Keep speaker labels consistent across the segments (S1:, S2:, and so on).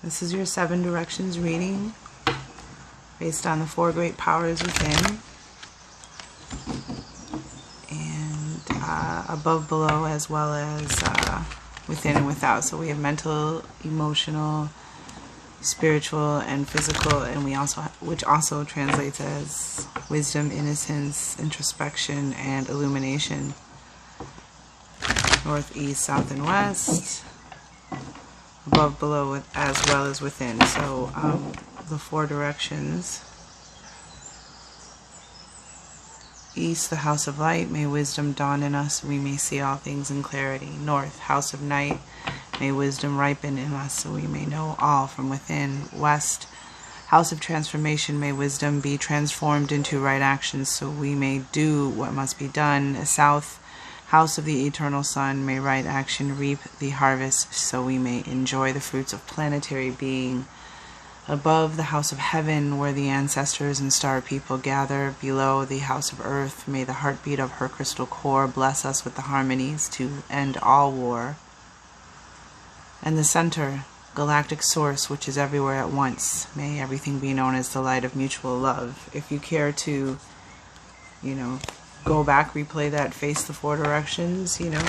S1: This is your 7 directions reading based on the 4 great powers within and above, below, as well as within and without. So we have mental, emotional, spiritual, and physical, and we also, which also translates as wisdom, innocence, introspection, and illumination. North, east, south, and west. Above, below, as well as within. So the 4 directions. East, the house of light, may wisdom dawn in us, we may see all things in clarity. North, house of night, may wisdom ripen in us, so we may know all from within. West, house of transformation, may wisdom be transformed into right actions, so we may do what must be done. South, house of the eternal sun, may right action reap the harvest, so we may enjoy the fruits of planetary being. Above, the house of heaven, where the ancestors and star people gather. Below, the house of earth, may the heartbeat of her crystal core bless us with the harmonies to end all war. And the center, galactic source, which is everywhere at once, may everything be known as the light of mutual love. If you care to, you know, go back, replay that, face the 4 directions, you know,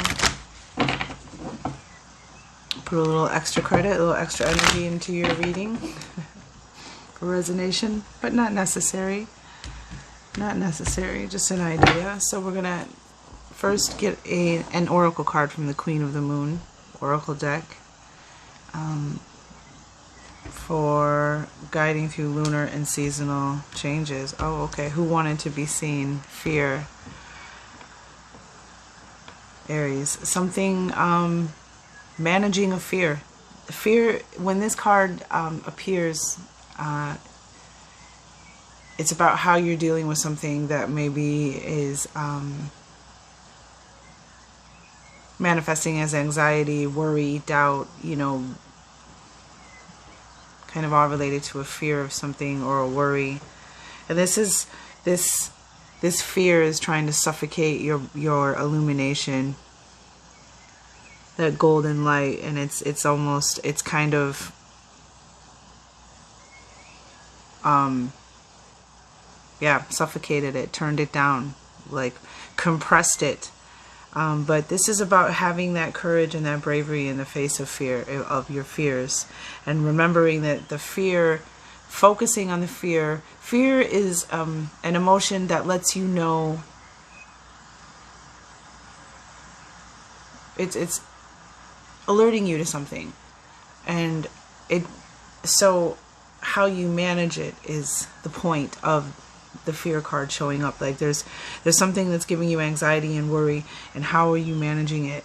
S1: put a little extra credit, a little extra energy into your reading for resonation, but not necessary. Not necessary, just an idea. So we're gonna first get an oracle card from the Queen of the Moon oracle deck for guiding through lunar and seasonal changes. Oh, okay. Who wanted to be seen? Fear. Aries. Something, managing a fear. Fear, when this card appears, it's about how you're dealing with something that maybe is manifesting as anxiety, worry, doubt, you know, kind of all related to a fear of something or a worry. And this fear is trying to suffocate your illumination, that golden light, and it's almost, it's kind of yeah, suffocated it, turned it down, like compressed it. But this is about having that courage and that bravery in the face of fear, of your fears, and remembering that the fear, focusing on the fear. Fear is an emotion that lets you know it's alerting you to something, and so how you manage it is the point of the fear card showing up. Like there's something that's giving you anxiety and worry, and how are you managing it,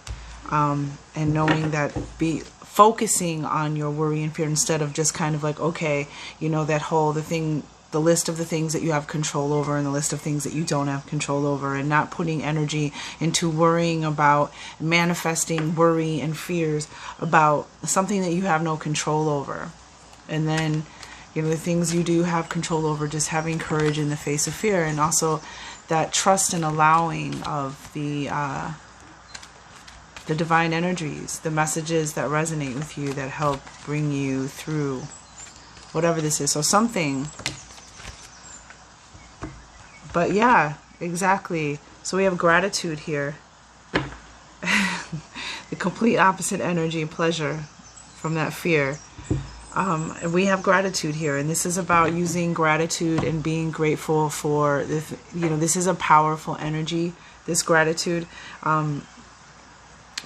S1: and knowing that, focusing on your worry and fear instead of just kind of like, okay, you know, that whole the list of the things that you have control over and the list of things that you don't have control over, and not putting energy into worrying about, manifesting worry and fears about something that you have no control over. And then, you know, the things you do have control over, just having courage in the face of fear, and also that trust and allowing of the divine energies, the messages that resonate with you, that help bring you through whatever this is. So something. But yeah, exactly. So we have gratitude here. The complete opposite energy, pleasure from that fear. And we have gratitude here, and this is about using gratitude and being grateful for this. You know, this is a powerful energy, this gratitude.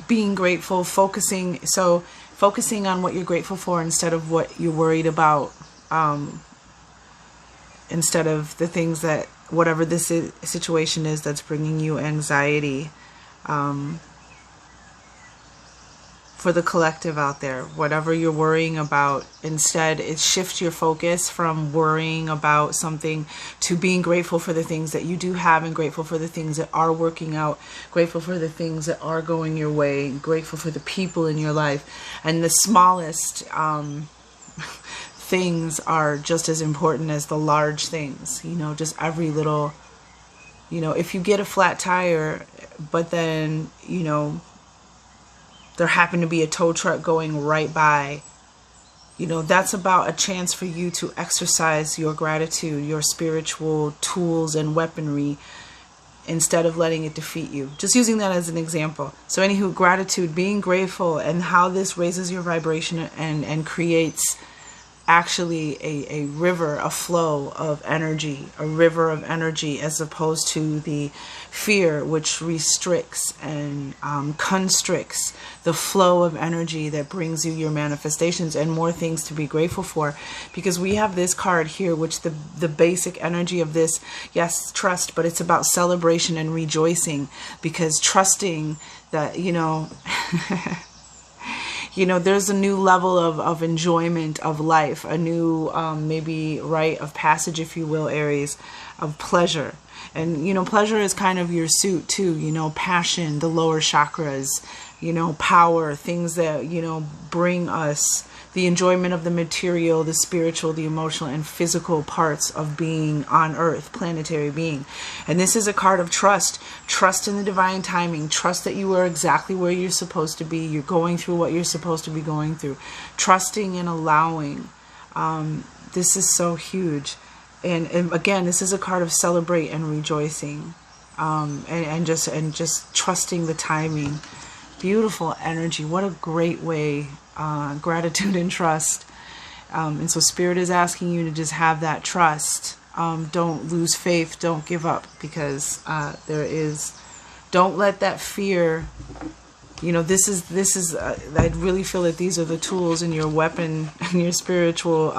S1: Being grateful, focusing on what you're grateful for instead of what you're worried about, instead of the things that, whatever this situation is that's bringing you anxiety, for the collective out there, whatever you're worrying about, instead it shifts your focus from worrying about something to being grateful for the things that you do have, and grateful for the things that are working out, grateful for the things that are going your way, grateful for the people in your life. And the smallest things are just as important as the large things, you know, just every little, you know, if you get a flat tire, but then, you know, there happened to be a tow truck going right by, You know, that's about a chance for you to exercise your gratitude, your spiritual tools and weaponry, instead of letting it defeat you. Just using that as an example. So anywho, gratitude, being grateful, and how this raises your vibration and creates actually a river, a flow of energy, a river of energy, as opposed to the fear which restricts and constricts the flow of energy that brings you your manifestations and more things to be grateful for. Because we have this card here, which the basic energy of this, yes, trust, but it's about celebration and rejoicing, because trusting that, you know, you know, there's a new level of enjoyment of life, a new maybe rite of passage, if you will, Aries, of pleasure. And, you know, pleasure is kind of your suit too, you know, passion, the lower chakras, you know, power, things that, you know, bring us the enjoyment of the material, the spiritual, the emotional, and physical parts of being on Earth, planetary being. And this is a card of trust. Trust in the divine timing. Trust that you are exactly where you're supposed to be. You're going through what you're supposed to be going through. Trusting and allowing. This is so huge. And again, this is a card of celebrate and rejoicing. And just trusting the timing. Beautiful energy. What a great way. Gratitude and trust. And so Spirit is asking you to just have that trust. Don't lose faith. Don't give up, because don't let that fear, you know, this is I really feel that these are the tools in your weapon, in your spiritual,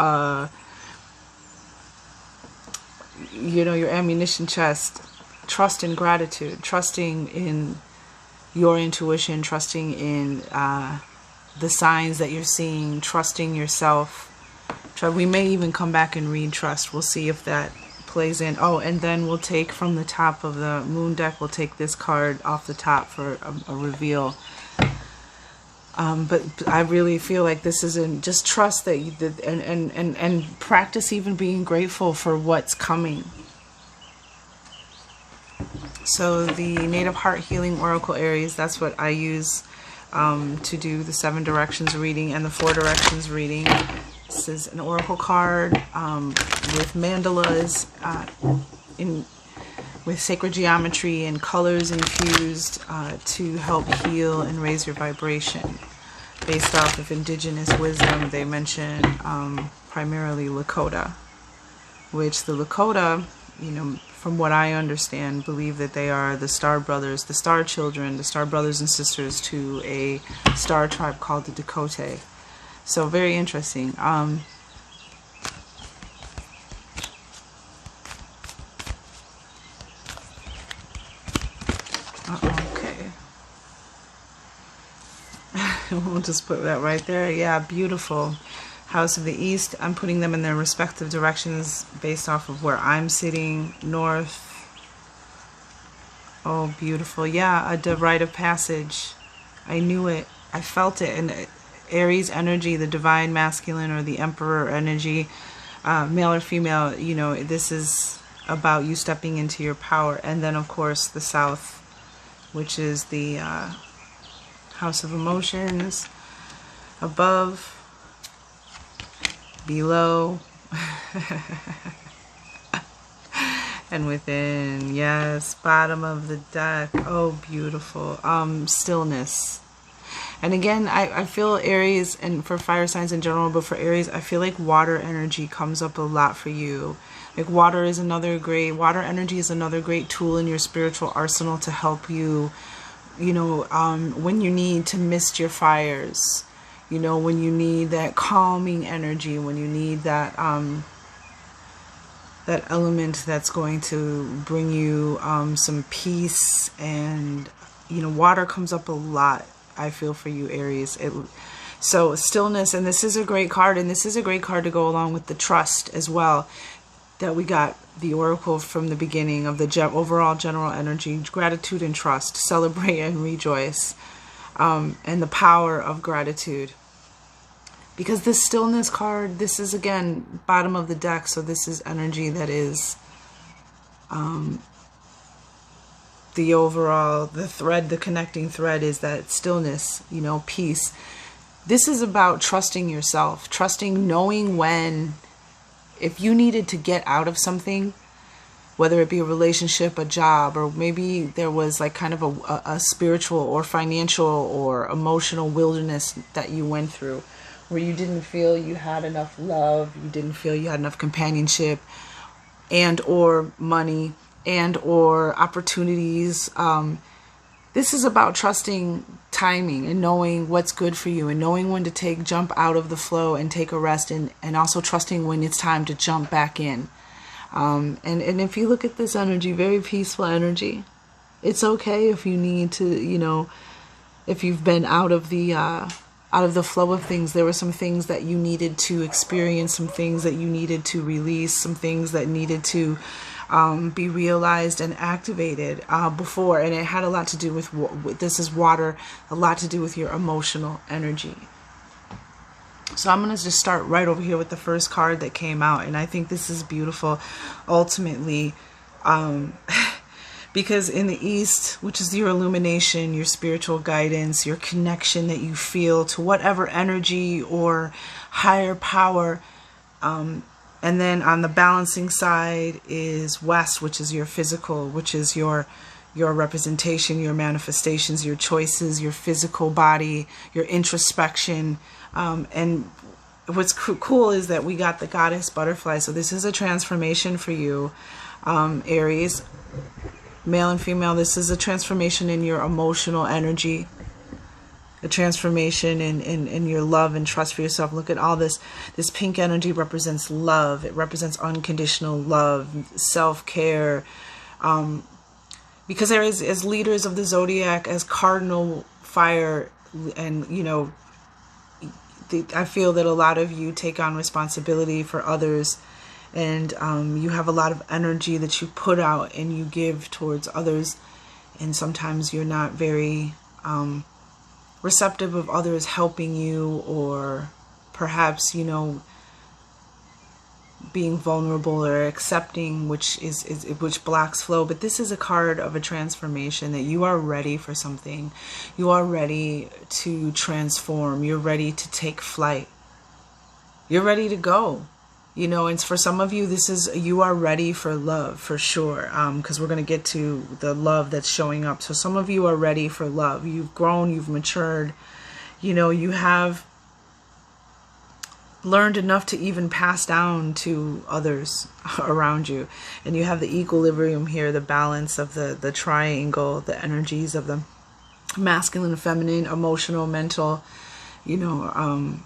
S1: you know, your ammunition chest. Trust and gratitude. Trusting in your intuition. Trusting in the signs that you're seeing, trusting yourself. We may even come back and read trust. We'll see if that plays in. Oh, and then we'll take from the top of the moon deck, we'll take this card off the top for a reveal. But I really feel like this isn't just trust that you did, and practice even being grateful for what's coming. So the Native Heart Healing Oracle, Aries, that's what I use to do the 7 directions reading and the 4 directions reading. This is an oracle card with mandalas, with sacred geometry and colors infused to help heal and raise your vibration. Based off of indigenous wisdom, they mention primarily Lakota, which the Lakota, you know, from what I understand, believe that they are the star brothers, the star children, the star brothers and sisters to a star tribe called the Dakota. So very interesting. Okay. We'll just put that right there. Yeah, beautiful. House of the East, I'm putting them in their respective directions based off of where I'm sitting. North. Oh, beautiful. Yeah, a rite of passage. I knew it. I felt it. And Aries energy, the divine masculine or the emperor energy, male or female, you know, this is about you stepping into your power. And then, of course, the South, which is the house of emotions. Above, below, and within. Yes, bottom of the deck. Oh, beautiful. Stillness. And again, I feel Aries, and for fire signs in general, but for Aries, I feel like water energy comes up a lot for you. Like water energy is another great tool in your spiritual arsenal to help you, you know, when you need to mist your fires. You know, when you need that calming energy, when you need that that element that's going to bring you some peace. And, you know, water comes up a lot, I feel, for you, Aries. So stillness, and this is a great card, and this is a great card to go along with the trust as well, that we got the oracle from the beginning of the overall general energy. Gratitude and trust, celebrate and rejoice, and the power of gratitude. Because this stillness card, this is, again, bottom of the deck, so this is energy that is the connecting thread is that stillness, you know, peace. this is about trusting yourself, trusting, knowing when, if you needed to get out of something, whether it be a relationship, a job, or maybe there was like kind of a spiritual or financial or emotional wilderness that you went through, where you didn't feel you had enough love, you didn't feel you had enough companionship, and or money, and or opportunities. This is about trusting timing and knowing what's good for you, and knowing when to jump out of the flow and take a rest, and also trusting when it's time to jump back in. And if you look at this energy, very peaceful energy. It's okay if you need to, you know, if you've been out of the flow of things. There were some things that you needed to experience, some things that you needed to release, some things that needed to be realized and activated before, and it had a lot to do with this is water, a lot to do with your emotional energy. So I'm going to just start right over here with the first card that came out, and I think this is beautiful ultimately, because in the East, which is your illumination, your spiritual guidance, your connection that you feel to whatever energy or higher power, and then on the balancing side is West, which is your physical, which is your representation, your manifestations, your choices, your physical body, your introspection. And what's cool is that we got the goddess butterfly. So this is a transformation for you, Aries, male and female. This is a transformation in your emotional energy, a transformation in your love and trust for yourself. Look at all this. This pink energy represents love. It represents unconditional love, self-care. Because there is, as leaders of the zodiac, as cardinal fire, and you know, I feel that a lot of you take on responsibility for others, and you have a lot of energy that you put out and you give towards others, and sometimes you're not very receptive of others helping you, or perhaps, you know, being vulnerable or accepting, which blocks flow. But this is a card of a transformation, that you are ready for something. You are ready to transform. You're ready to take flight. You're ready to go. You know, and for some of you, you are ready for love, for sure, because we're going to get to the love that's showing up. So some of you are ready for love. You've grown, you've matured, you know, you have learned enough to even pass down to others around you. And you have the equilibrium here, the balance of the triangle, the energies of the masculine, feminine, emotional, mental, you know,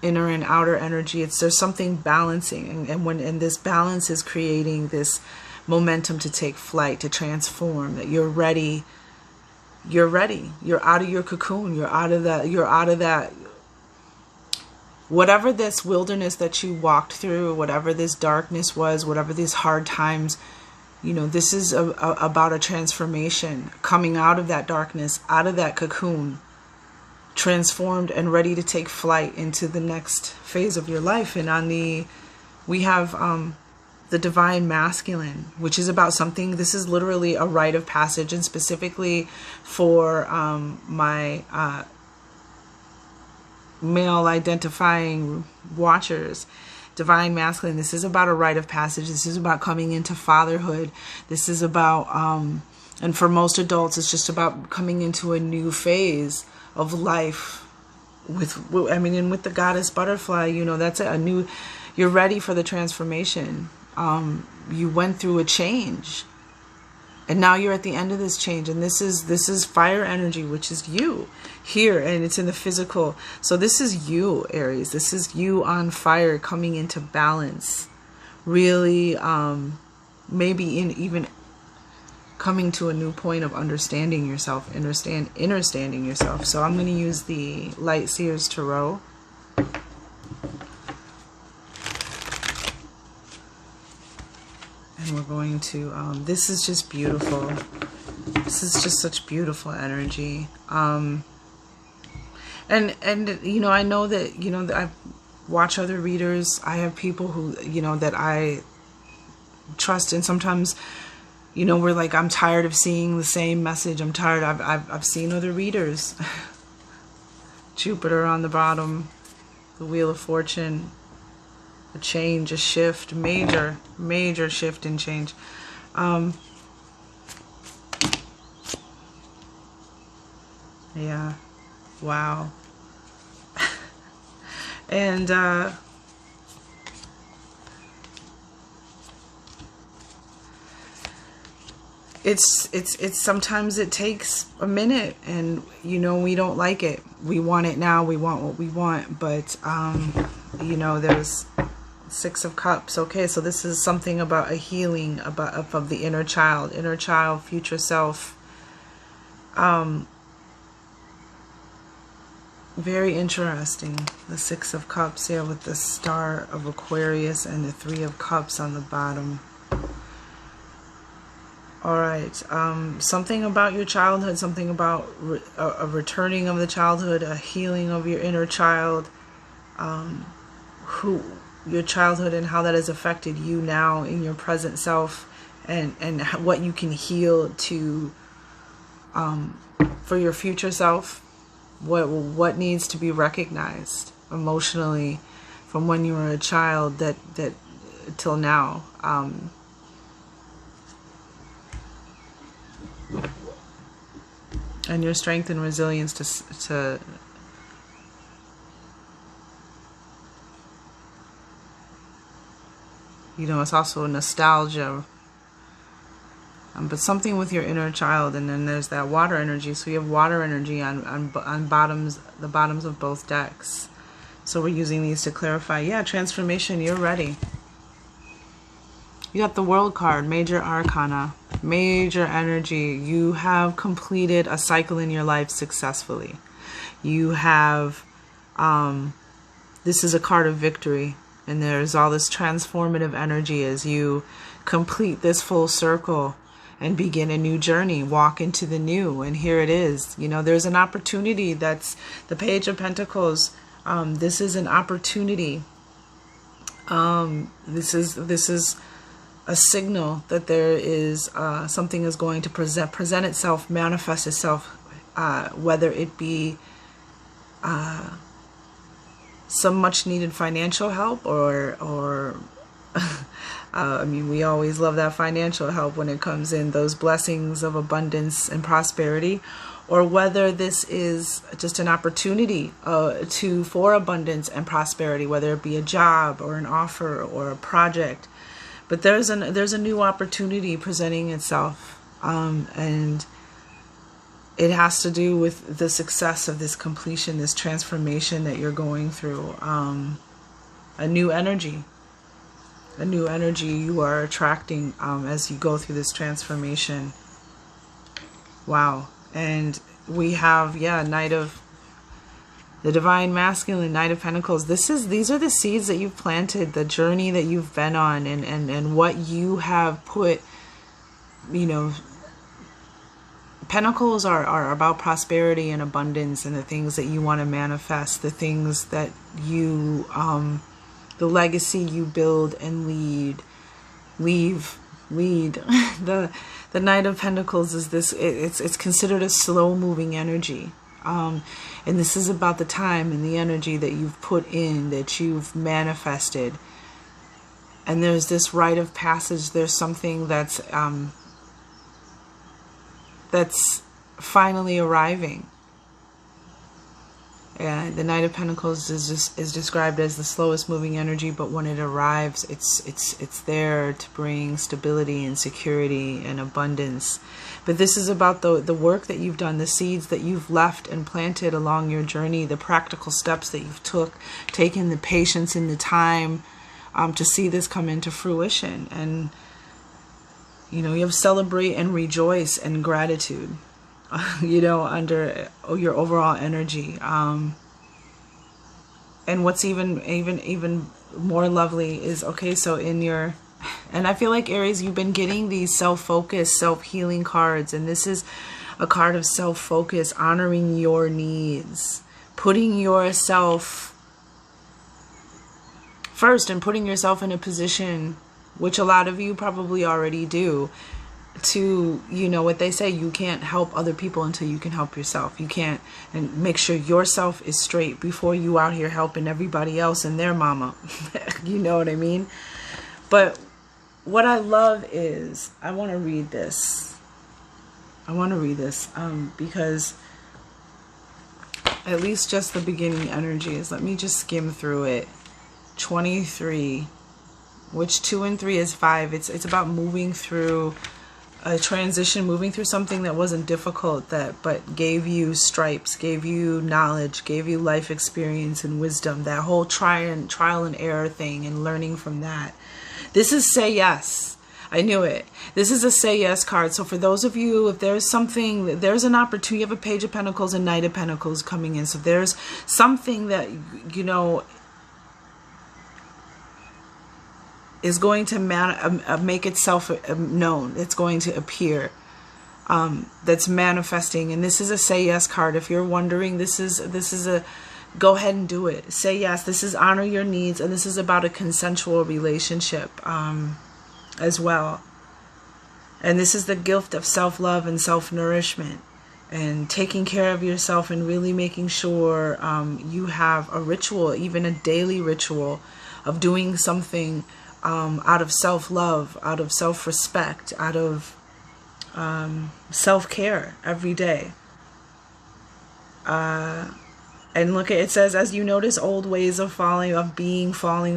S1: inner and outer energy. There's something balancing, and this balance is creating this momentum to take flight, to transform, that you're ready. You're out of your cocoon. You're out of that whatever this wilderness that you walked through, whatever this darkness was, whatever these hard times, you know, this is about a transformation, coming out of that darkness, out of that cocoon, transformed and ready to take flight into the next phase of your life. And we have the divine masculine, which is about something, this is literally a rite of passage, and specifically for my male identifying watchers, divine masculine, this is about a rite of passage. This is about coming into fatherhood. This is about and for most adults, it's just about coming into a new phase of life with the goddess butterfly, you know, that's a new, you're ready for the transformation. You went through a change, and now you're at the end of this change, and this is fire energy, which is you here, and it's in the physical. So this is you, Aries. This is you on fire, coming into balance, really, maybe even coming to a new point of understanding yourself, understanding yourself. So I'm going to use the Light Seers Tarot. And we're going to, this is just beautiful. This is just such beautiful energy. And you know, I know that, you know, that I watch other readers. I have people who, you know, that I trust, and sometimes, you know, we're like, I'm tired of seeing the same message. I'm tired. I've seen other readers Jupiter on the bottom, the Wheel of Fortune, a change, a shift, major shift and change. Yeah, wow. And it's sometimes it takes a minute, and you know, we don't like it. We want it now, we want what we want, but you know, there's Six of Cups. Okay, so this is something about a healing of the inner child, future self. Very interesting. The Six of Cups here with the Star of Aquarius and the Three of Cups on the bottom. All right, something about your childhood, something about a returning of the childhood, a healing of your inner child, your childhood and how that has affected you now in your present self, and what you can heal to for your future self. What needs to be recognized emotionally from when you were a child that till now. And your strength and resilience to you know, it's also nostalgia, but something with your inner child. And then there's that water energy. So you have water energy on the bottoms of both decks. So we're using these to clarify. Yeah, transformation. You're ready. You got the World card, major arcana, major energy. You have completed a cycle in your life successfully. You have, this is a card of victory. And there's all this transformative energy as you complete this full circle and begin a new journey, walk into the new. And here it is. You know, there's an opportunity. That's the Page of Pentacles. This is an opportunity. This is a signal that there is something is going to present itself, manifest itself, whether it be some much needed financial help or I mean, we always love that financial help when it comes in, those blessings of abundance and prosperity, or whether this is just an opportunity for abundance and prosperity, whether it be a job or an offer or a project. But there's a new opportunity presenting itself, and it has to do with the success of this completion, this transformation that you're going through. A new energy you are attracting as you go through this transformation. Wow. And we have, yeah, Knight of the Divine Masculine, Knight of Pentacles. These are the seeds that you've planted, the journey that you've been on, and what you have put, you know. Pentacles are about prosperity and abundance and the things that you want to manifest, the things that you, the legacy you build and lead. The Knight of Pentacles is this, it's considered a slow moving energy. And this is about the time and the energy that you've put in, that you've manifested. And there's this rite of passage. There's something that's finally arriving. And the Knight of Pentacles is described as the slowest moving energy, but when it arrives, it's there to bring stability and security and abundance. But this is about the work that you've done, the seeds that you've left and planted along your journey, the practical steps that you've taken, the patience and the time to see this come into fruition. And you know, you have celebrate and rejoice and gratitude, you know, under your overall energy. And what's even more lovely is, okay, so in your, and I feel like Aries, you've been getting these self-focus, self-healing cards, and this is a card of self-focus, honoring your needs, putting yourself first and putting yourself in a position, which a lot of you probably already do, to, you know what they say, you can't help other people until you can help yourself. You can't, and make sure yourself is straight before you out here helping everybody else and their mama. You know what I mean? But what I love is, I want to read this. Because at least just the beginning energies, let me just skim through it. 23, which 2 and 3 is 5. It's about moving through a transition, moving through something that wasn't difficult, but gave you stripes, gave you knowledge, gave you life experience and wisdom. That whole trial and error thing, and learning from that. This is say yes. I knew it. This is a say yes card. So for those of you, if there's something, there's an opportunity. You have a Page of Pentacles and Knight of Pentacles coming in. So there's something that, you know, is going to make itself known. It's going to appear. That's manifesting. And this is a say yes card. If you're wondering, this is a go ahead and do it. Say yes. This is honor your needs, and this is about a consensual relationship as well. And this is the gift of self-love and self-nourishment, and taking care of yourself, and really making sure you have a ritual, even a daily ritual of doing something out of self-love, out of self-respect, out of self-care every day. And look at it, says, as you notice old ways of falling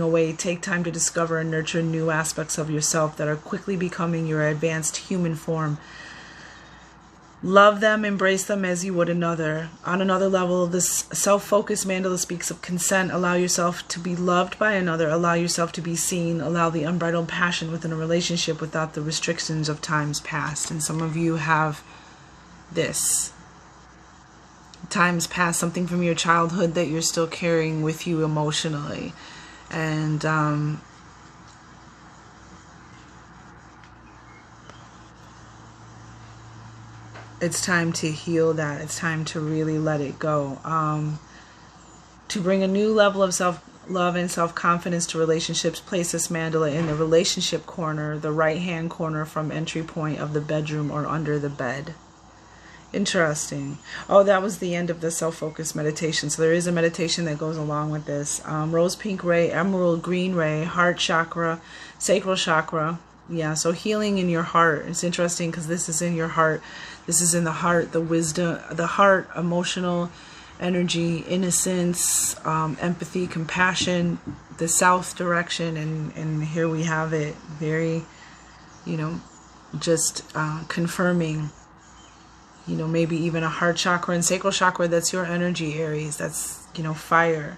S1: away, take time to discover and nurture new aspects of yourself that are quickly becoming your advanced human form. Love them, embrace them as you would another. On another level, this self-focused mandala speaks of consent. Allow yourself to be loved by another. Allow yourself to be seen. Allow the unbridled passion within a relationship without the restrictions of times past. And some of you have this. Times past, something from your childhood that you're still carrying with you emotionally. And it's time to heal that. It's time to really let it go. To bring a new level of self-love and self-confidence to relationships, place this mandala in the relationship corner, the right-hand corner from entry point of the bedroom or under the bed. Interesting. Oh, that was the end of the self-focused meditation. So there is a meditation that goes along with this. Rose pink ray, emerald green ray, heart chakra, sacral chakra. Yeah, so healing in your heart. It's interesting because this is in your heart. This is in the heart, the wisdom, the heart, emotional energy, innocence, empathy, compassion, the south direction. And here we have it. Very, you know, just confirming, you know, maybe even a heart chakra and sacral chakra. That's your energy, Aries. That's, you know, fire.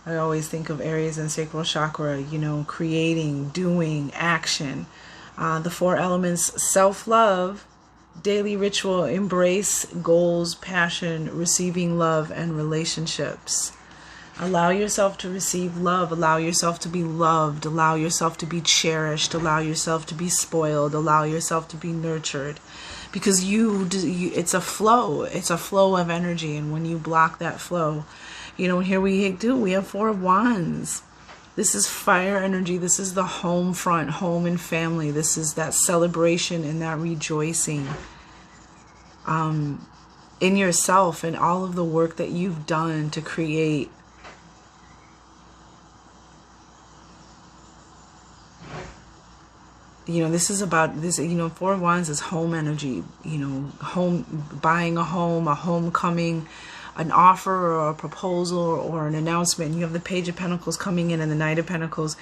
S1: I always think of Aries and sacral chakra, you know, creating, doing, action. The 4 elements: self-love, daily ritual, embrace, goals, passion, receiving love, and relationships. Allow yourself to receive love. Allow yourself to be loved. Allow yourself to be cherished. Allow yourself to be spoiled. Allow yourself to be nurtured. Because it's a flow. It's a flow of energy. And when you block that flow, you know, here we have 4 of Wands. This is fire energy. This is the home front, home and family. This is that celebration and that rejoicing in yourself and all of the work that you've done to create you know, this is about this, you know, 4 of Wands is home energy, you know, home, buying a home, a homecoming, an offer or a proposal or an announcement. You have the Page of Pentacles coming in and the Knight of Pentacles.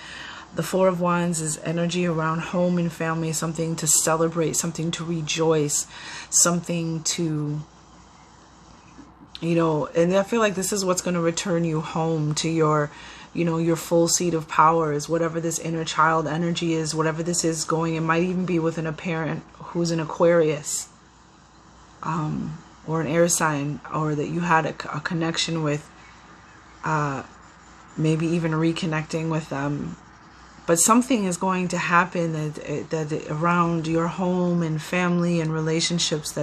S1: The 4 of Wands is energy around home and family, something to celebrate, something to rejoice, something to, you know, and I feel like this is what's going to return you home to your, you know, your full seat of power, is whatever this inner child energy is, whatever this is going. It might even be within a parent who's an Aquarius, or an air sign, or that you had a connection with, maybe even reconnecting with them. But something is going to happen that around your home and family and relationships.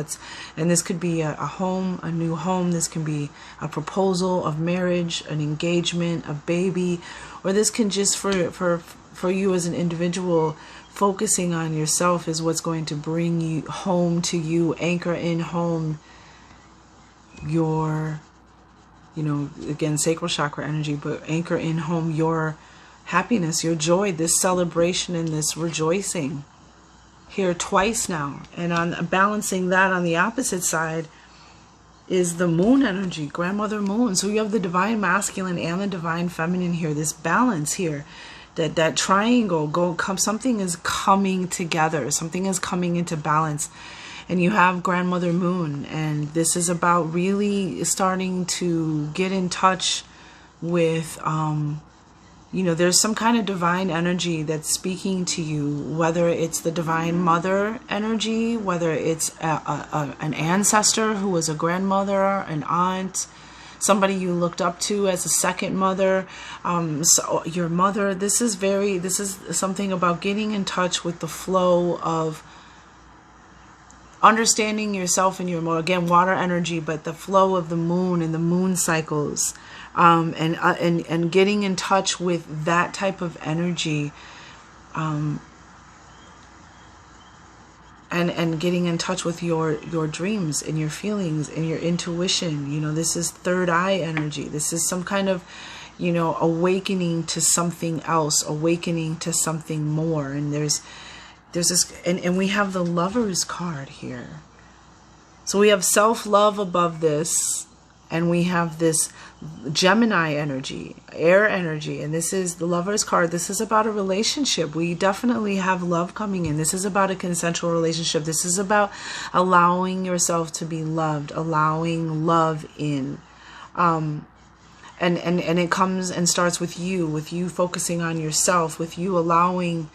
S1: And this could be a home, a new home. This can be a proposal of marriage, an engagement, a baby, or this can just for for you as an individual, focusing on yourself is what's going to bring you home to you, anchor in home your, you know, again, sacral chakra energy, but anchor in home your happiness, your joy, this celebration and this rejoicing here twice now. And on balancing that on the opposite side is the moon energy, grandmother moon. So you have the divine masculine and the divine feminine here, this balance here, that triangle, something is coming together, something is coming into balance. And you have grandmother moon, and this is about really starting to get in touch with, you know, there's some kind of divine energy that's speaking to you, whether it's the divine mother energy, whether it's an ancestor who was a grandmother, an aunt, somebody you looked up to as a second mother, so your mother. This is something about getting in touch with the flow of understanding yourself and your, again, water energy, but the flow of the moon and the moon cycles, and getting in touch with that type of energy, and getting in touch with your dreams and your feelings and your intuition. You know, this is third eye energy. This is some kind of, you know, awakening to something else, awakening to something more. And there's this, and we have the Lovers card here. So we have self-love above this, and we have this Gemini energy, air energy, and this is the Lovers card. This is about a relationship. We definitely have love coming in. This is about a consensual relationship. This is about allowing yourself to be loved, allowing love in. And it comes and starts with you focusing on yourself, with you allowing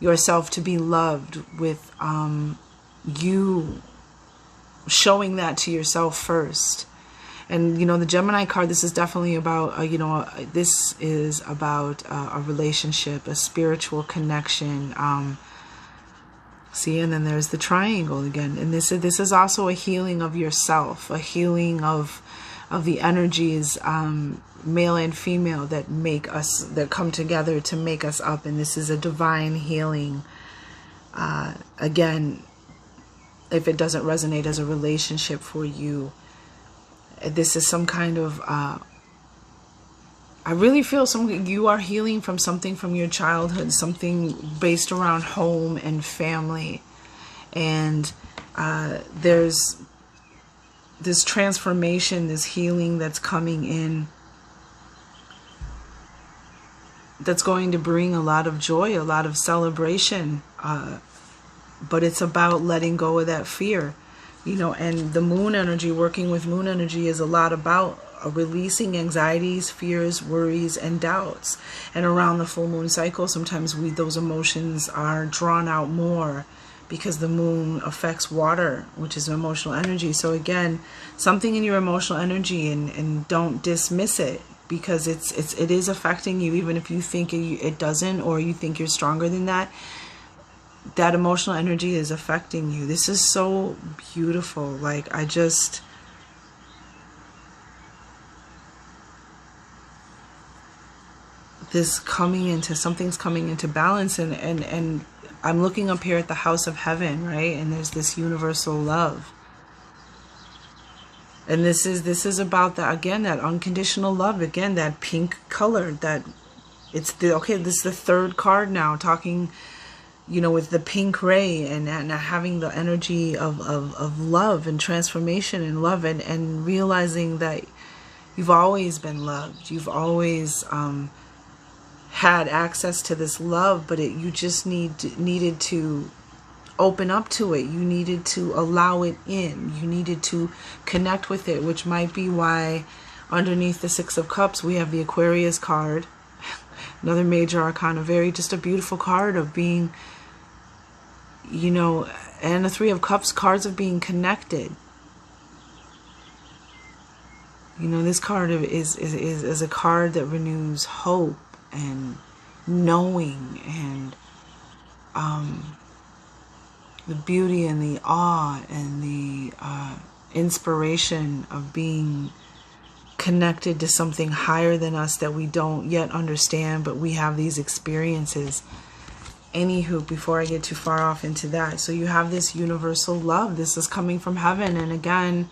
S1: yourself to be loved, with you showing that to yourself first. And, you know, the Gemini card, this is definitely about, you know, this is about a relationship, a spiritual connection. See, and then there's the triangle again. And this is also a healing of yourself, a healing of the energies, male and female, that come together to make us up. And this is a divine healing. Again, if it doesn't resonate as a relationship for you, this is some kind of, I really feel you are healing from something from your childhood, something based around home and family. And there's this transformation, this healing that's coming in, that's going to bring a lot of joy, a lot of celebration. But it's about letting go of that fear. You know, and the moon energy, working with moon energy, is a lot about releasing anxieties, fears, worries, and doubts. And around the full moon cycle, sometimes those emotions are drawn out more, because the moon affects water, which is emotional energy. So again, something in your emotional energy, and don't dismiss it, because it is affecting you, even if you think it doesn't, or you think you're stronger than that. That emotional energy is affecting you. This is so beautiful. Like, this coming into, something's coming into balance, and I'm looking up here at the house of heaven, right? And there's this universal love. And this is about that, again, that unconditional love, again, that pink color, that this is the third card now, talking, you know, with the pink ray, and having the energy of love and transformation and love, and realizing that you've always been loved. You've always had access to this love, but you just needed to open up to it. You needed to allow it in. You needed to connect with it, which might be why underneath the Six of Cups we have the Aquarius card, another major arcana, just a beautiful card of being, you know, and the Three of Cups, cards of being connected. You know, this card is a card that renews hope and knowing, and the beauty and the awe and the inspiration of being connected to something higher than us that we don't yet understand, but we have these experiences. Anywho, before I get too far off into that, so you have this universal love. This is coming from heaven. And again,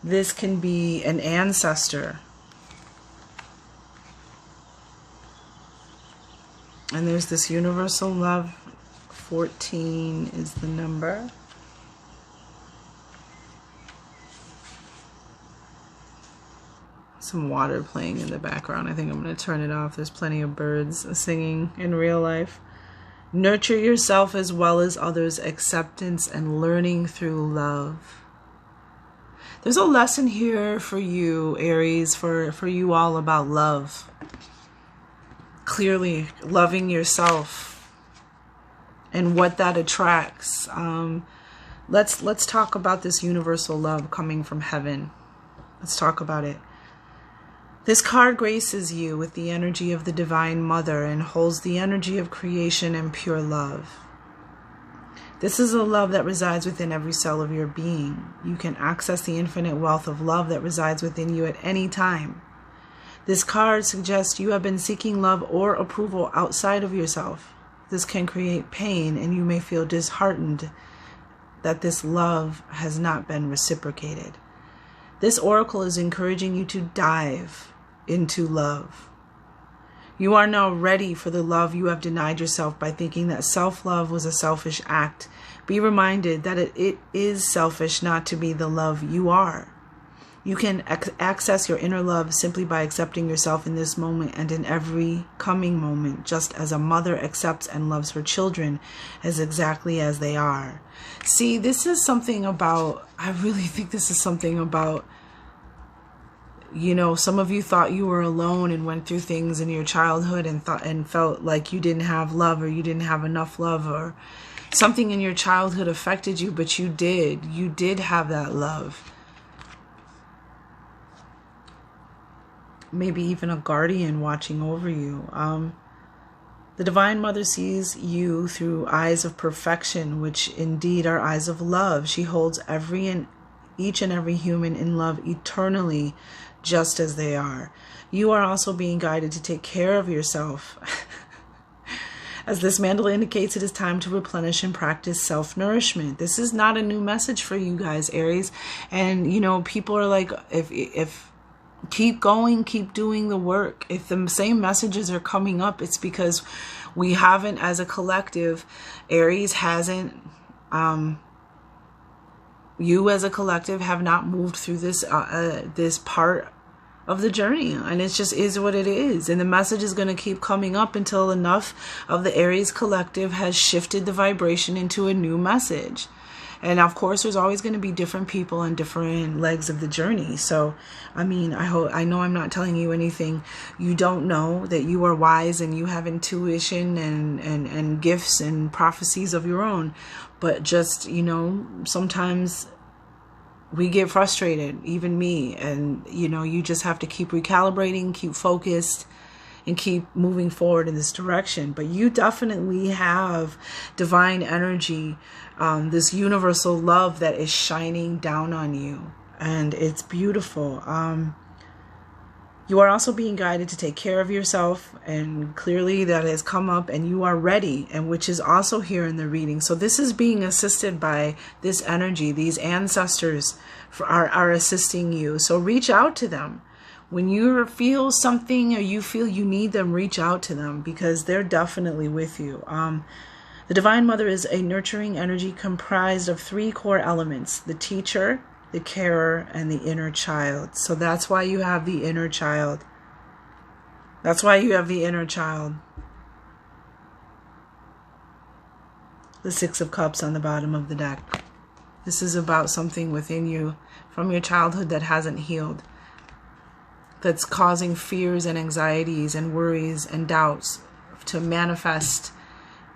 S1: this can be an ancestor. And there's this universal love. 14 is the number. Some water playing in the background. I think I'm going to turn it off. There's plenty of birds singing in real life. Nurture yourself as well as others. Acceptance and learning through love. There's a lesson here for you, Aries, for you all about love. Clearly, loving yourself and what that attracts. Let's talk about this universal love coming from heaven. Let's talk about it. This card graces you with the energy of the Divine Mother and holds the energy of creation and pure love. This is a love that resides within every cell of your being. You can access the infinite wealth of love that resides within you at any time. This card suggests you have been seeking love or approval outside of yourself. This can create pain, and you may feel disheartened that this love has not been reciprocated. This oracle is encouraging you to dive into love. You are now ready for the love you have denied yourself by thinking that self-love was a selfish act. Be reminded that it is selfish not to be the love you are. You can access your inner love simply by accepting yourself in this moment and in every coming moment, just as a mother accepts and loves her children as exactly as they are. See, this is something about, I really think this is something about, you know, some of you thought you were alone and went through things in your childhood and felt like you didn't have love, or you didn't have enough love, or something in your childhood affected you, but you did have that love. Maybe even a guardian watching over you. The Divine Mother sees you through eyes of perfection, which indeed are eyes of love. She holds each and every human in love eternally, just as they are. You are also being guided to take care of yourself. As this mandala indicates, it is time to replenish and practice self-nourishment. This is not a new message for you guys, Aries. And, you know, people are like, if keep going, keep doing the work. If the same messages are coming up, it's because we haven't, as a collective, Aries hasn't, you as a collective have not moved through this this part of the journey, and it just is what it is. And the message is going to keep coming up until enough of the Aries collective has shifted the vibration into a new message. And of course, there's always going to be different people and different legs of the journey. So, I mean, I know I'm not telling you anything you don't know, that you are wise and you have intuition and gifts and prophecies of your own. But just, you know, sometimes we get frustrated, even me. And, you know, you just have to keep recalibrating, keep focused, and keep moving forward in this direction. But you definitely have divine energy, this universal love that is shining down on you, and it's beautiful. You are also being guided to take care of yourself, and clearly that has come up, and you are ready, and which is also here in the reading. So this is being assisted by this energy. These ancestors are assisting you. So reach out to them. When you feel something or you feel you need them, reach out to them, because they're definitely with you. The Divine Mother is a nurturing energy comprised of 3 core elements: the teacher, the carer, and the inner child. So that's why you have the inner child. That's why you have the inner child. The 6 of Cups on the bottom of the deck. This is about something within you from your childhood that hasn't healed, that's causing fears and anxieties and worries and doubts to manifest.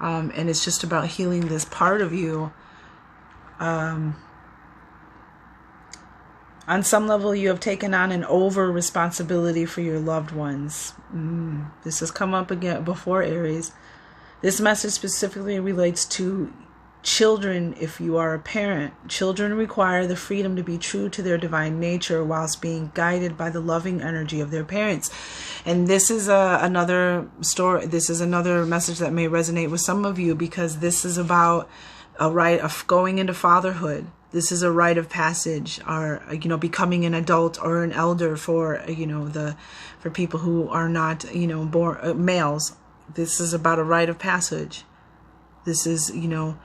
S1: And it's just about healing this part of you. On some level, you have taken on an over responsibility for your loved ones. This has come up again before, Aries. This message specifically relates to children, if you are a parent, children require the freedom to be true to their divine nature whilst being guided by the loving energy of their parents. And this is another story. This is another message that may resonate with some of you, because this is about a rite of going into fatherhood. This is a rite of passage, or, you know, becoming an adult or an elder for, you know, for people who are not, you know, born males. This is about a rite of passage. This is, you know,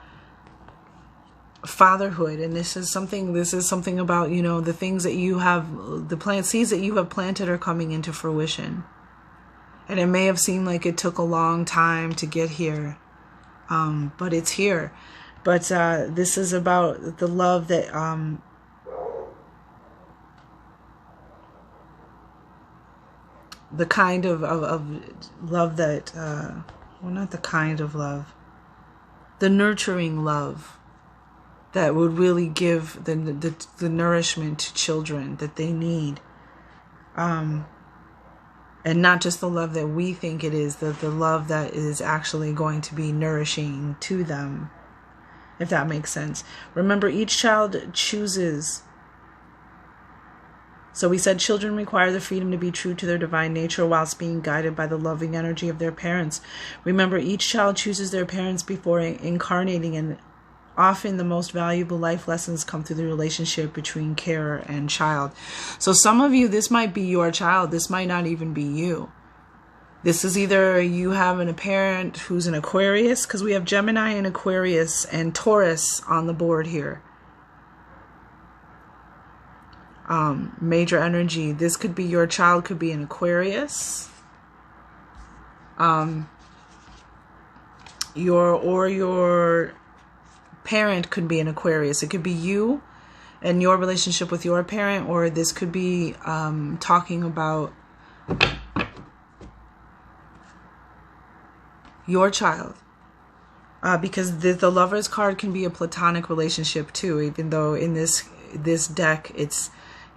S1: fatherhood. And this is something about, you know, the things that you have, the plant seeds that you have planted are coming into fruition. And it may have seemed like it took a long time to get here, but it's here. But this is about the love that the kind of love that well, not the kind of love, the nurturing love that would really give the nourishment to children that they need. And not just the love that we think it is, the love that is actually going to be nourishing to them, if that makes sense. Remember, each child chooses. So we said children require the freedom to be true to their divine nature whilst being guided by the loving energy of their parents. Remember, each child chooses their parents before incarnating, and often the most valuable life lessons come through the relationship between carer and child. So some of you, this might be your child. This might not even be you. This is either you having a parent who's an Aquarius, because we have Gemini and Aquarius and Taurus on the board here. Major energy. This could be your child, could be an Aquarius. Your parent could be an Aquarius. It could be you and your relationship with your parent, or this could be talking about your child. Because the Lover's card can be a platonic relationship too, even though in this deck it's,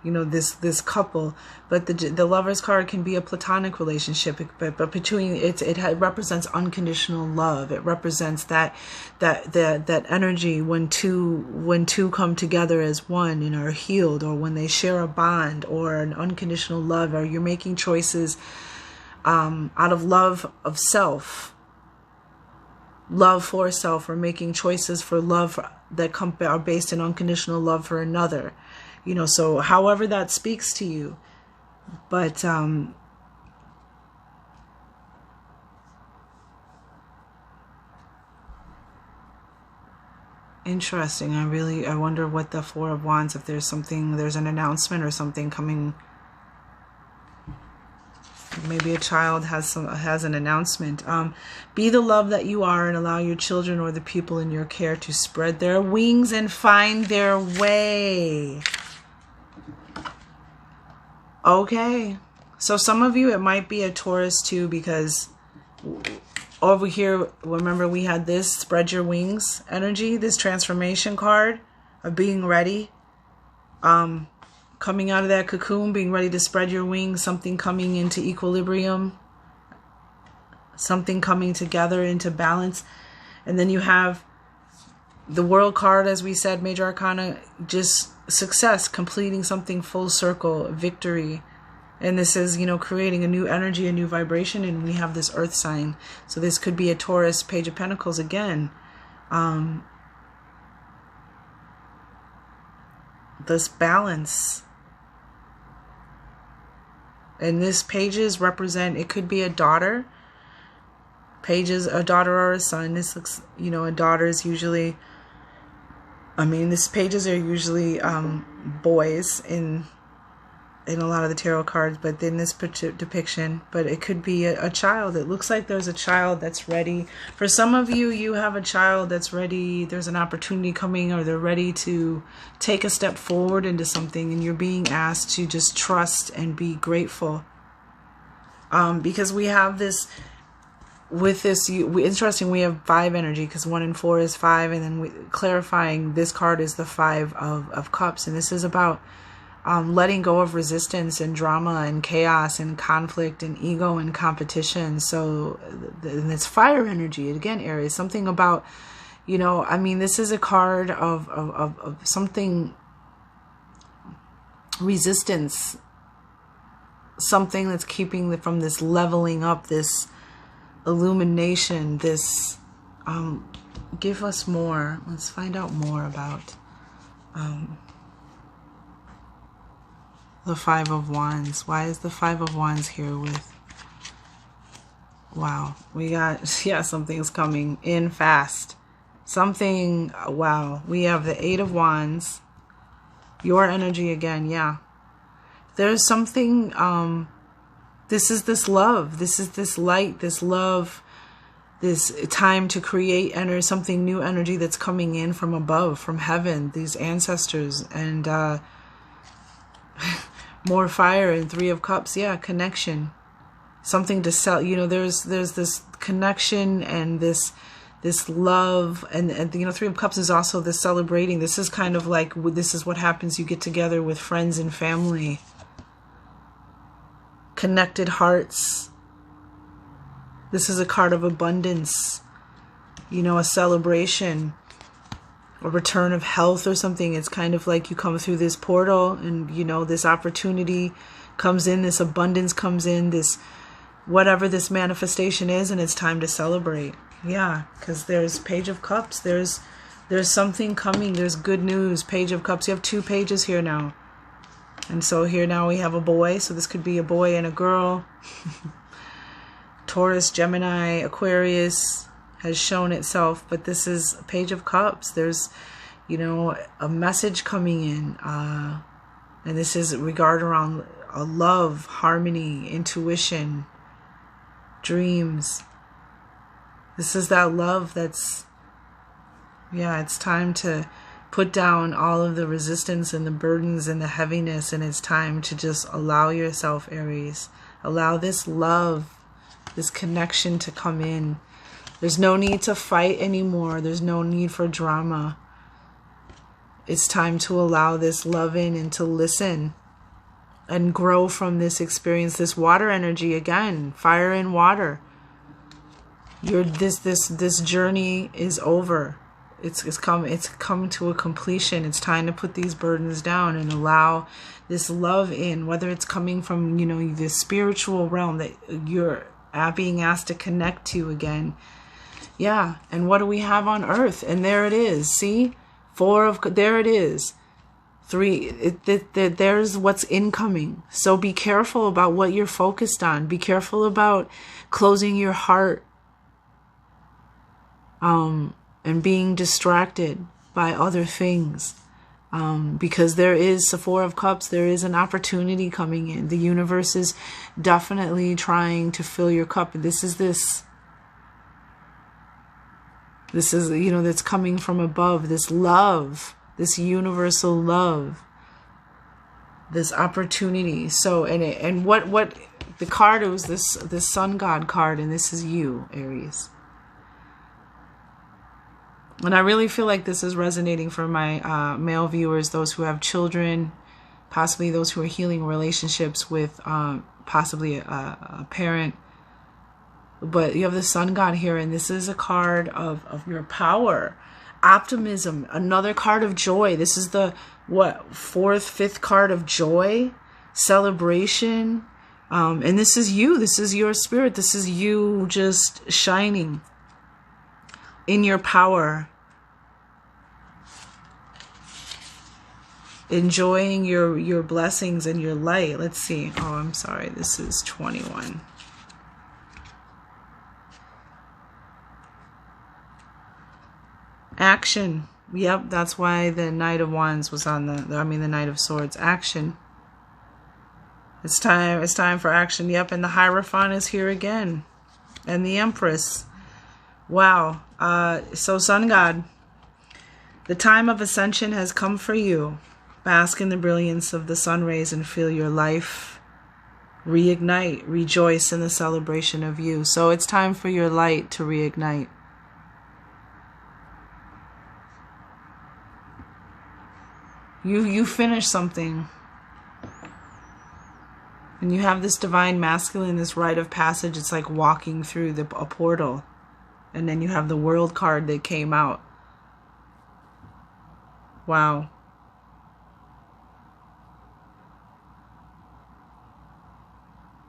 S1: you know, this couple, but the Lover's card can be a platonic relationship, but between it represents unconditional love. It represents that energy when two come together as one and are healed, or when they share a bond or an unconditional love, or you're making choices out of love of self, love for self, or making choices for love that are based in unconditional love for another. You know, so however that speaks to you. But interesting. I wonder what the Four of Wands, if there's an announcement or something coming. Maybe a child has an announcement. Be the love that you are, and allow your children or the people in your care to spread their wings and find their way. Okay, so some of you, it might be a Taurus too, because over here, remember we had this spread your wings energy, this transformation card of being ready, coming out of that cocoon, being ready to spread your wings, something coming into equilibrium, something coming together into balance. And then you have the World card, as we said, Major Arcana, just success, completing something full circle, victory. And this is, you know, creating a new energy, a new vibration. And we have this Earth sign. So this could be a Taurus, Page of Pentacles again. This balance. And this pages represent, it could be a daughter. Pages, a daughter or a son. This looks, you know, a daughter is usually, these pages are usually boys in a lot of the tarot cards, but in this depiction, but it could be a child. It looks like there's a child that's ready. For some of you, you have a child that's ready. There's an opportunity coming, or they're ready to take a step forward into something, and you're being asked to just trust and be grateful. Because we have this, with this, interesting, we have 5 energy, because 1 and 4 is 5, and then clarifying, this card is the 5 of Cups, and this is about letting go of resistance and drama and chaos and conflict and ego and competition. So and it's fire energy again, Aries, something about, You know, I mean, this is a card of something, resistance, something that's keeping from this leveling up, this illumination, this, give us more. Let's find out more about the Five of Wands. Why is the Five of Wands here with, wow, we got, yeah, something's coming in fast. Something, wow. We have the Eight of Wands. Your energy again, yeah. There's something, this is this love. This is this light, this love, this time to create something new energy that's coming in from above, from heaven, these ancestors, and more fire and Three of Cups. Yeah, connection. Something to sell. You know, there's this connection and this love, and you know, Three of Cups is also this celebrating. This is kind of like, this is what happens. You get together with friends and family. Connected hearts. This is a card of abundance. You know, a celebration, a return of health or something. It's kind of like you come through this portal and, you know, this opportunity comes in, this abundance comes in, this whatever this manifestation is, and it's time to celebrate. Yeah, because there's Page of Cups. There's something coming. There's good news. Page of Cups. You have 2 pages here now. And so here now we have a boy. So this could be a boy and a girl. Taurus, Gemini, Aquarius has shown itself. But this is Page of Cups. There's, you know, a message coming in. And this is regard around love, harmony, intuition, dreams. This is that love that's, yeah, it's time to put down all of the resistance and the burdens and the heaviness, and it's time to just allow yourself, Aries. Allow this love, this connection to come in. There's no need to fight anymore. There's no need for drama. It's time to allow this love in and to listen and grow from this experience. This water energy again, fire and water. This journey is over. It's come to a completion. It's time to put these burdens down and allow this love in, whether it's coming from, you know, the spiritual realm that you're being asked to connect to again. Yeah, and what do we have on earth? And there it is. See? There it is. 3, there's what's incoming. So be careful about what you're focused on. Be careful about closing your heart and being distracted by other things. Because there is the 4 of Cups. There is an opportunity coming in. The universe is definitely trying to fill your cup. This is, you know, that's coming from above. This love, this universal love, this opportunity. So, and what the card was, this Sun God card, and this is you, Aries. And I really feel like this is resonating for my male viewers, those who have children, possibly those who are healing relationships with possibly a parent. But you have the Sun God here, and this is a card of your power, optimism, another card of joy. This is the, what, 4th, 5th card of joy, celebration. And this is you. This is your spirit. This is you just shining in your power, enjoying your blessings and your light. Let's see. Oh, I'm sorry. This is 21. Action. Yep, that's why the Knight of Wands was on the Knight of Swords. Action. It's time for action. Yep, and the Hierophant is here again. And the Empress. Wow. So Sun God, the time of ascension has come for you. Bask in the brilliance of the sun rays and feel your life reignite. Rejoice in the celebration of you. So it's time for your light to reignite. You finish something. And you have this divine masculine, this rite of passage. It's like walking through a portal. And then you have the World card that came out. Wow.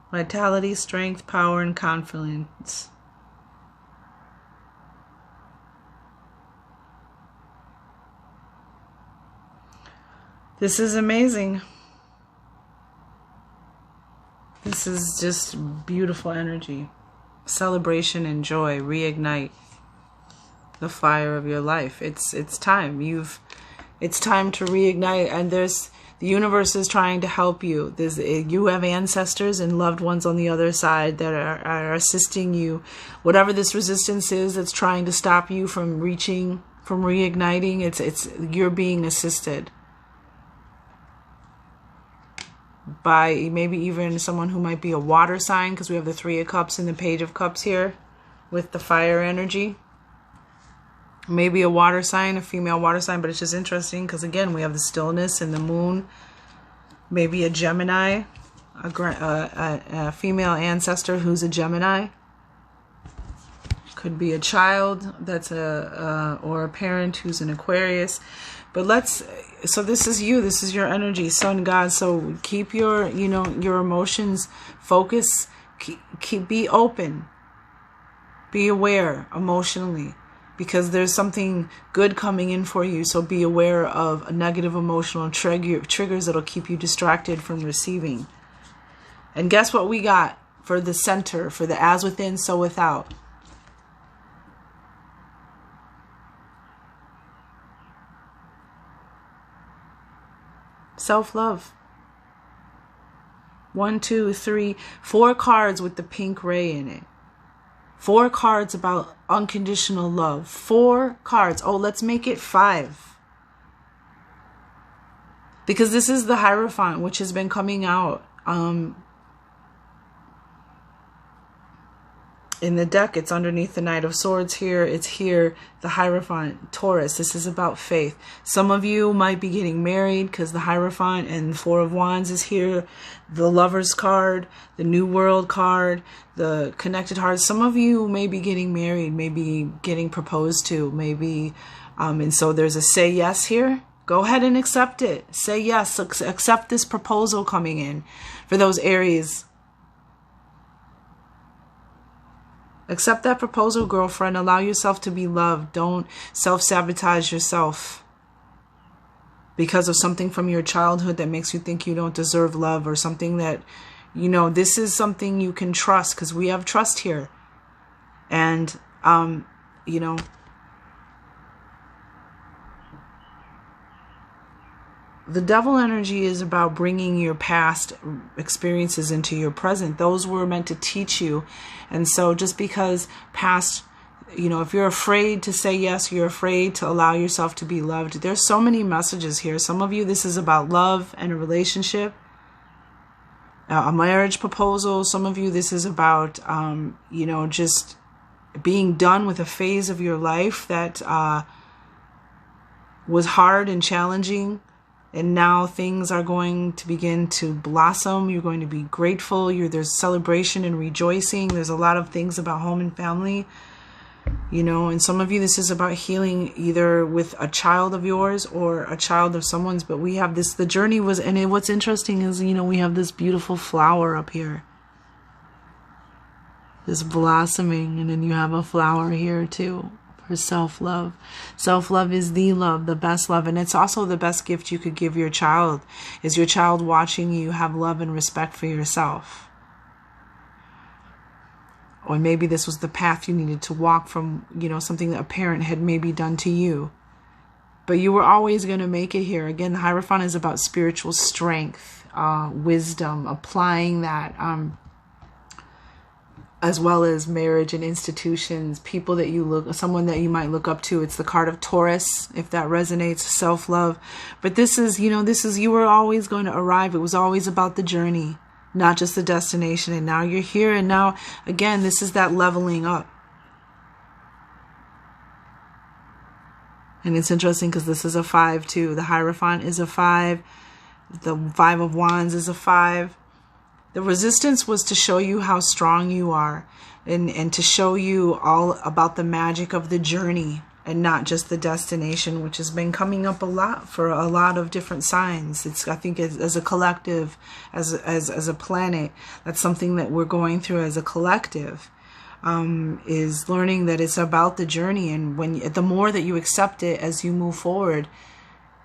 S1: Vitality, strength, power, and confidence. This is amazing. This is just beautiful energy. Celebration and joy. Reignite the fire of your life. It's time. It's time to reignite, and the universe is trying to help you. You have ancestors and loved ones on the other side that are assisting you. Whatever this resistance is that's trying to stop you from reigniting, you're being assisted by maybe even someone who might be a water sign, because we have the Three of Cups and the Page of Cups here with the fire energy. Maybe a water sign, a female water sign, but it's just interesting because, again, we have the stillness and the moon. Maybe a Gemini, a female ancestor who's a Gemini. Could be a child that's or a parent who's an Aquarius. But so this is you, this is your energy, Sun God. So keep your emotions focused, be open, be aware emotionally, because there's something good coming in for you. So be aware of negative emotional triggers that'll keep you distracted from receiving. And guess what we got for the center, for the as within, so without. Self-love. 1, 2, 3, 4 cards with the pink ray in it. 4 cards about unconditional love. 4 cards. Oh, let's make it 5. Because this is the Hierophant, which has been coming out in the deck. It's underneath the Knight of Swords here. It's here, the Hierophant, Taurus. This is about faith. Some of you might be getting married because the Hierophant and the Four of Wands is here. The Lover's card, the New World card, the Connected Heart. Some of you may be getting married, maybe getting proposed to, maybe, and so there's a say yes here. Go ahead and accept it. Say yes. Accept this proposal coming in for those Aries. Accept that proposal, girlfriend. Allow yourself to be loved. Don't self-sabotage yourself because of something from your childhood that makes you think you don't deserve love, or something that, this is something you can trust, because we have trust here. And, the devil energy is about bringing your past experiences into your present. Those were meant to teach you. And so just because past, if you're afraid to say yes, you're afraid to allow yourself to be loved. There's so many messages here. Some of you, this is about love and a relationship, a marriage proposal. Some of you, this is about, just being done with a phase of your life that was hard and challenging. And now things are going to begin to blossom. You're going to be grateful. There's celebration and rejoicing. There's a lot of things about home and family. And some of you, this is about healing either with a child of yours or a child of someone's. But we have this, the journey was, and what's interesting is, we have this beautiful flower up here. This blossoming, and then you have a flower here too. For self-love. Self-love is the love, the best love. And it's also the best gift you could give your child, is your child watching you have love and respect for yourself. Or maybe this was the path you needed to walk from, something that a parent had maybe done to you. But you were always going to make it here. Again, the Hierophant is about spiritual strength, wisdom, applying that, as well as marriage and institutions, people that someone that you might look up to. It's the card of Taurus, if that resonates, self-love. But this is, you were always going to arrive. It was always about the journey, not just the destination. And now you're here. And now, again, this is that leveling up. And it's interesting because this is a 5 too. The Hierophant is a 5. The 5 of Wands is a 5. The resistance was to show you how strong you are, and to show you all about the magic of the journey and not just the destination, which has been coming up a lot for a lot of different signs. I think as a collective, as a planet, that's something that we're going through as a collective, is learning that it's about the journey. And the more that you accept it as you move forward,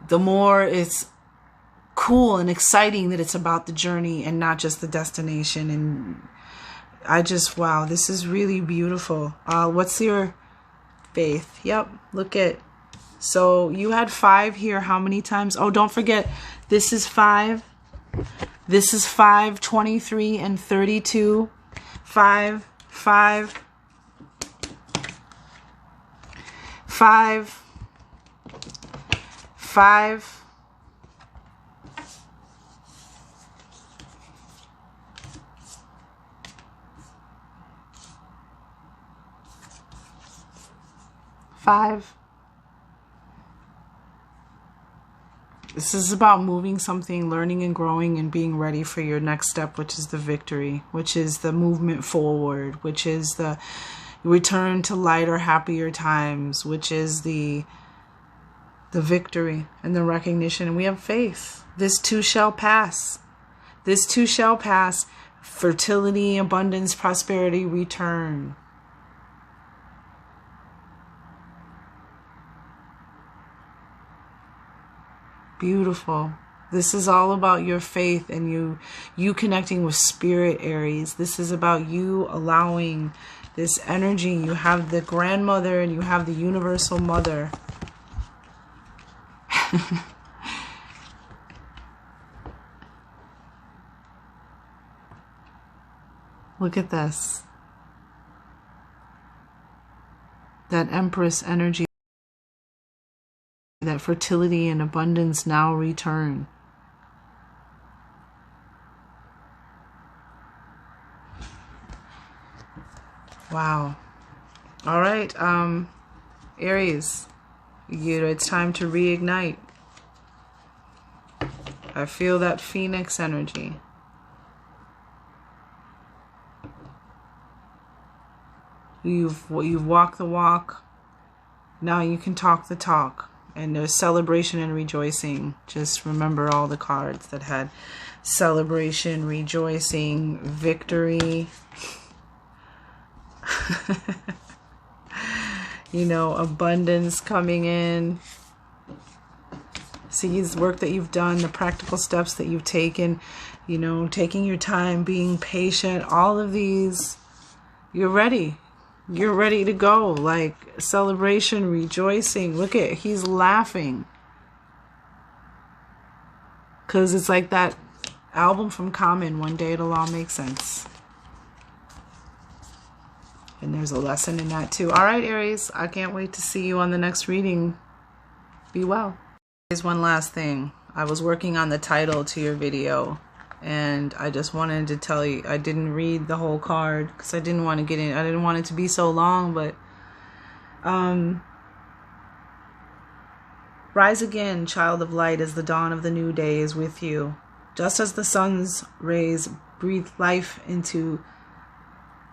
S1: the more it's cool and exciting that it's about the journey and not just the destination. And wow, this is really beautiful. What's your faith? Yep, look at, so you had 5 here. How many times? Oh, don't forget, this is 5. This is 5, 23, and 32. 5, 5, 5, 5, 5. This is about moving something, learning and growing, and being ready for your next step, which is the victory, which is the movement forward, which is the return to lighter, happier times, which is the victory and the recognition. And we have faith. This too shall pass. This too shall pass. Fertility, abundance, prosperity, return. Beautiful. This is all about your faith and you connecting with spirit, Aries. This is about you allowing this energy. You have the grandmother and you have the universal mother. Look at this. That Empress energy. That fertility and abundance now return. Wow. All right, Aries, it's time to reignite. I feel that Phoenix energy. You've walked the walk. Now you can talk the talk. And there's celebration and rejoicing. Just remember all the cards that had celebration, rejoicing, victory. You know, abundance coming in. See the work that you've done, the practical steps that you've taken, you know, taking your time, being patient, all of these, you're ready. You're ready to go. Like celebration, rejoicing. Look at, he's laughing. Because it's like that album from Common, One Day It'll All Make Sense. And there's a lesson in that too. All right, Aries, I can't wait to see you on the next reading. Be well. Here's one last thing. I was working on the title to your video. And I just wanted to tell you, I didn't read the whole card because I didn't want to get in. I didn't want it to be so long, but rise again, child of light, as the dawn of the new day is with you. Just as the sun's rays breathe life into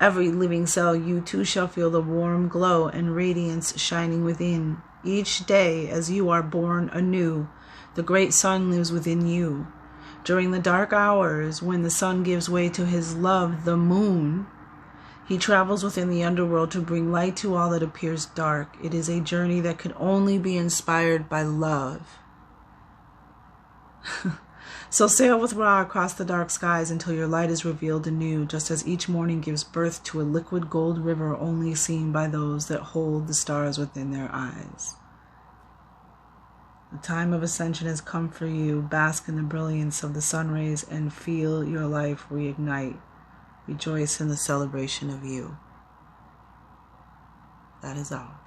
S1: every living cell, you too shall feel the warm glow and radiance shining within. Each day as you are born anew, the great sun lives within you. During the dark hours, when the sun gives way to his love, the moon, he travels within the underworld to bring light to all that appears dark. It is a journey that can only be inspired by love. So sail with Ra across the dark skies until your light is revealed anew, just as each morning gives birth to a liquid gold river only seen by those that hold the stars within their eyes. The time of ascension has come for you. Bask in the brilliance of the sun rays and feel your life reignite. Rejoice in the celebration of you. That is all.